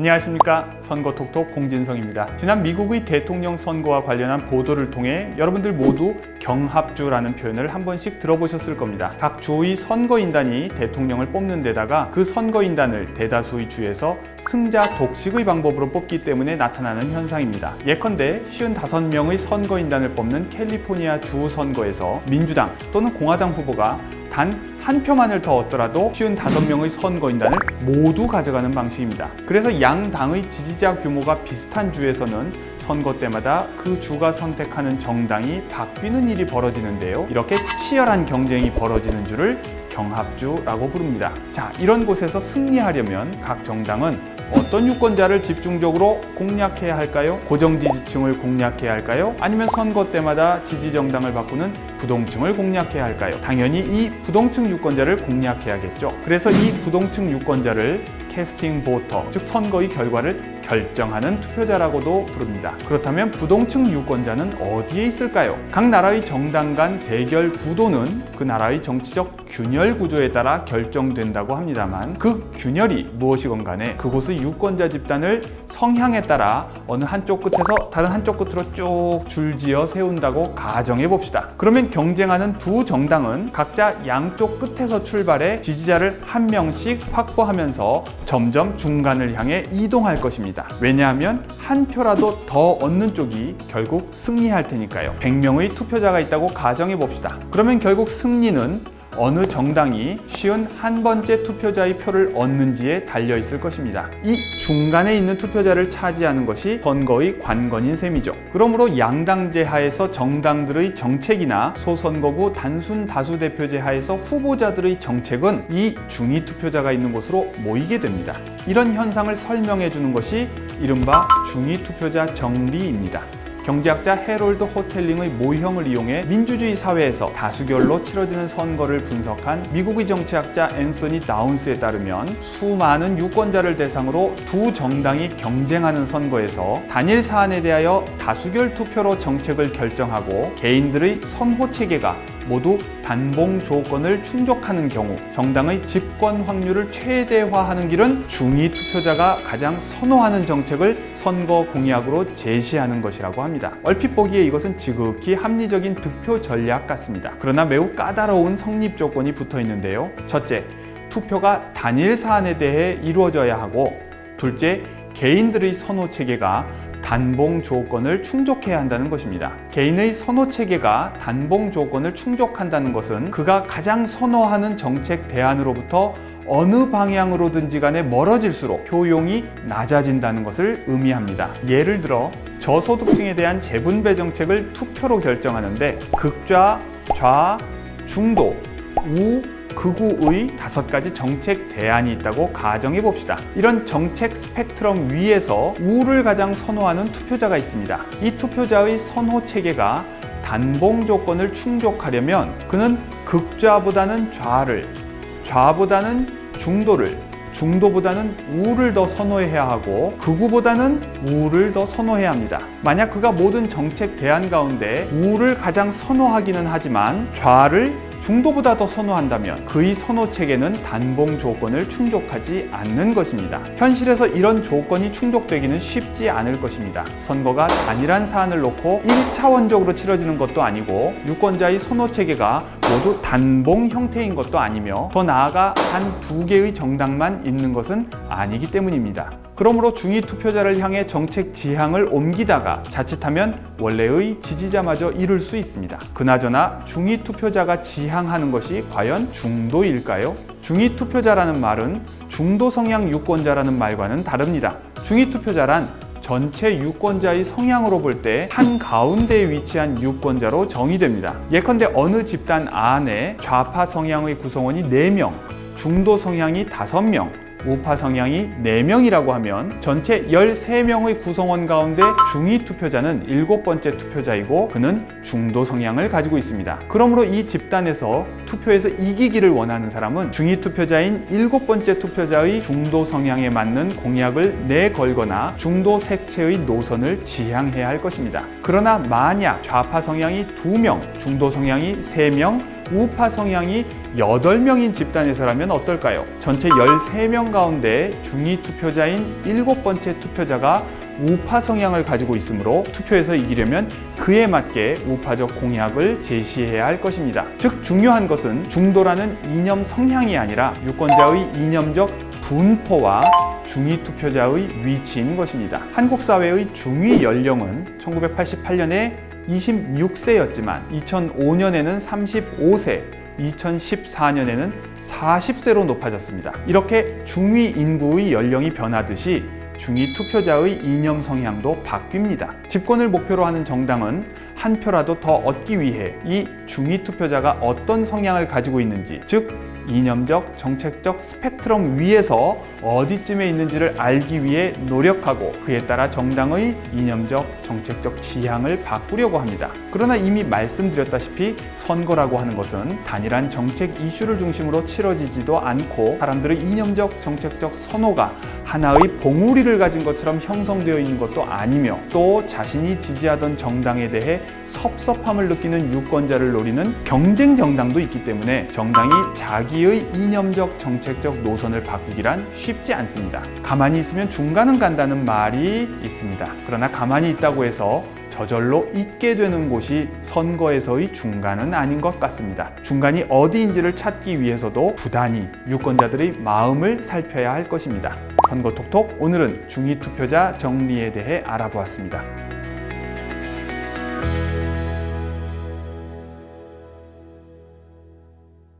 안녕하십니까. 선거톡톡 공진성입니다. 지난 미국의 대통령 선거와 관련한 보도를 통해 여러분들 모두 경합주라는 표현을 한 번씩 들어보셨을 겁니다. 각 주의 선거인단이 대통령을 뽑는 데다가 그 선거인단을 대다수의 주에서 승자 독식의 방법으로 뽑기 때문에 나타나는 현상입니다. 예컨대 55명의 선거인단을 뽑는 캘리포니아 주 선거에서 민주당 또는 공화당 후보가 단 한 표만을 더 얻더라도 55명의 선거인단을 모두 가져가는 방식입니다. 그래서 양 당의 지지자 규모가 비슷한 주에서는 선거 때마다 그 주가 선택하는 정당이 바뀌는 일이 벌어지는데요. 이렇게 치열한 경쟁이 벌어지는 주를 경합주라고 부릅니다. 자, 이런 곳에서 승리하려면 각 정당은 어떤 유권자를 집중적으로 공략해야 할까요? 고정 지지층을 공략해야 할까요? 아니면 선거 때마다 지지 정당을 바꾸는 부동층을 공략해야 할까요? 당연히 이 부동층 유권자를 공략해야겠죠. 그래서 이 부동층 유권자를 캐스팅 보터, 즉 선거의 결과를 결정하는 투표자라고도 부릅니다. 그렇다면 부동층 유권자는 어디에 있을까요? 각 나라의 정당 간 대결 구도는 그 나라의 정치적 균열 구조에 따라 결정된다고 합니다만, 그 균열이 무엇이건 간에 그곳의 유권자 집단을 성향에 따라 어느 한쪽 끝에서 다른 한쪽 끝으로 쭉 줄지어 세운다고 가정해 봅시다. 그러면 경쟁하는 두 정당은 각자 양쪽 끝에서 출발해 지지자를 한 명씩 확보하면서 점점 중간을 향해 이동할 것입니다. 왜냐하면 한 표라도 더 얻는 쪽이 결국 승리할 테니까요. 100명의 투표자가 있다고 가정해 봅시다. 그러면 결국 승리는 어느 정당이 51번째 투표자의 표를 얻는지에 달려 있을 것입니다. 이 중간에 있는 투표자를 차지하는 것이 선거의 관건인 셈이죠. 그러므로 양당제 하에서 정당들의 정책이나 소선거구 단순 다수대표제 하에서 후보자들의 정책은 이 중위 투표자가 있는 곳으로 모이게 됩니다. 이런 현상을 설명해 주는 것이 이른바 중위 투표자 정리입니다. 경제학자 해롤드 호텔링의 모형을 이용해 민주주의 사회에서 다수결로 치러지는 선거를 분석한 미국의 정치학자 앤서니 다운스에 따르면 수많은 유권자를 대상으로 두 정당이 경쟁하는 선거에서 단일 사안에 대하여 다수결 투표로 정책을 결정하고 개인들의 선호 체계가 모두 단봉 조건을 충족하는 경우 정당의 집권 확률을 최대화하는 길은 중위 투표자가 가장 선호하는 정책을 선거 공약으로 제시하는 것이라고 합니다. 얼핏 보기에 이것은 지극히 합리적인 득표 전략 같습니다. 그러나 매우 까다로운 성립 조건이 붙어 있는데요. 첫째, 투표가 단일 사안에 대해 이루어져야 하고, 둘째, 개인들의 선호 체계가 단봉 조건을 충족해야 한다는 것입니다. 개인의 선호 체계가 단봉 조건을 충족한다는 것은 그가 가장 선호하는 정책 대안으로부터 어느 방향으로든지 간에 멀어질수록 효용이 낮아진다는 것을 의미합니다. 예를 들어 저소득층에 대한 재분배 정책을 투표로 결정하는데 극좌, 좌, 중도, 우, 극우의 5가지 정책 대안이 있다고 가정해 봅시다. 이런 정책 스펙트럼 위에서 우를 가장 선호하는 투표자가 있습니다. 이 투표자의 선호 체계가 단봉 조건을 충족하려면 그는 극좌보다는 좌를, 좌보다는 중도를, 중도보다는 우를 더 선호해야 하고 극우보다는 우를 더 선호해야 합니다. 만약 그가 모든 정책 대안 가운데 우를 가장 선호하기는 하지만 좌를 중도보다 더 선호한다면 그의 선호 체계는 단봉 조건을 충족하지 않는 것입니다. 현실에서 이런 조건이 충족되기는 쉽지 않을 것입니다. 선거가 단일한 사안을 놓고 1차원적으로 치러지는 것도 아니고 유권자의 선호 체계가 모두 단봉 형태인 것도 아니며 더 나아가 한 두 개의 정당만 있는 것은 아니기 때문입니다. 그러므로 중위 투표자를 향해 정책 지향을 옮기다가 자칫하면 원래의 지지자마저 잃을 수 있습니다. 그나저나 중위 투표자가 지향하는 것이 과연 중도일까요? 중위 투표자라는 말은 중도 성향 유권자라는 말과는 다릅니다. 중위 투표자란 전체 유권자의 성향으로 볼 때 한가운데에 위치한 유권자로 정의됩니다. 예컨대 어느 집단 안에 좌파 성향의 구성원이 4명, 중도 성향이 5명, 우파 성향이 4명이라고 하면 전체 13명의 구성원 가운데 중위 투표자는 7번째 투표자이고 그는 중도 성향을 가지고 있습니다. 그러므로 이 집단에서 투표에서 이기기를 원하는 사람은 중위 투표자인 7번째 투표자의 중도 성향에 맞는 공약을 내걸거나 중도 색채의 노선을 지향해야 할 것입니다. 그러나 만약 좌파 성향이 2명, 중도 성향이 3명, 우파 성향이 8명인 집단에서라면 어떨까요? 전체 13명 가운데 중위 투표자인 7번째 투표자가 우파 성향을 가지고 있으므로 투표에서 이기려면 그에 맞게 우파적 공약을 제시해야 할 것입니다. 즉 중요한 것은 중도라는 이념 성향이 아니라 유권자의 이념적 분포와 중위 투표자의 위치인 것입니다. 한국 사회의 중위 연령은 1988년에 26세였지만 2005년에는 35세, 2014년에는 40세로 높아졌습니다. 이렇게 중위 인구의 연령이 변하듯이 중위 투표자의 이념 성향도 바뀝니다. 집권을 목표로 하는 정당은 한 표라도 더 얻기 위해 이 중위 투표자가 어떤 성향을 가지고 있는지, 즉 이념적, 정책적 스펙트럼 위에서 어디쯤에 있는지를 알기 위해 노력하고 그에 따라 정당의 이념적, 정책적 지향을 바꾸려고 합니다. 그러나 이미 말씀드렸다시피 선거라고 하는 것은 단일한 정책 이슈를 중심으로 치러지지도 않고 사람들의 이념적, 정책적 선호가 하나의 봉우리를 가진 것처럼 형성되어 있는 것도 아니며 또 자신이 지지하던 정당에 대해 섭섭함을 느끼는 유권자를 노리는 경쟁 정당도 있기 때문에 정당이 자기의 이념적 정책적 노선을 바꾸기란 쉽지 않습니다. 가만히 있으면 중간은 간다는 말이 있습니다. 그러나 가만히 있다고 해서 저절로 있게 되는 곳이 선거에서의 중간은 아닌 것 같습니다. 중간이 어디인지를 찾기 위해서도 부단히 유권자들의 마음을 살펴야 할 것입니다. 선거톡톡 오늘은 중위 투표자 정리에 대해 알아보았습니다.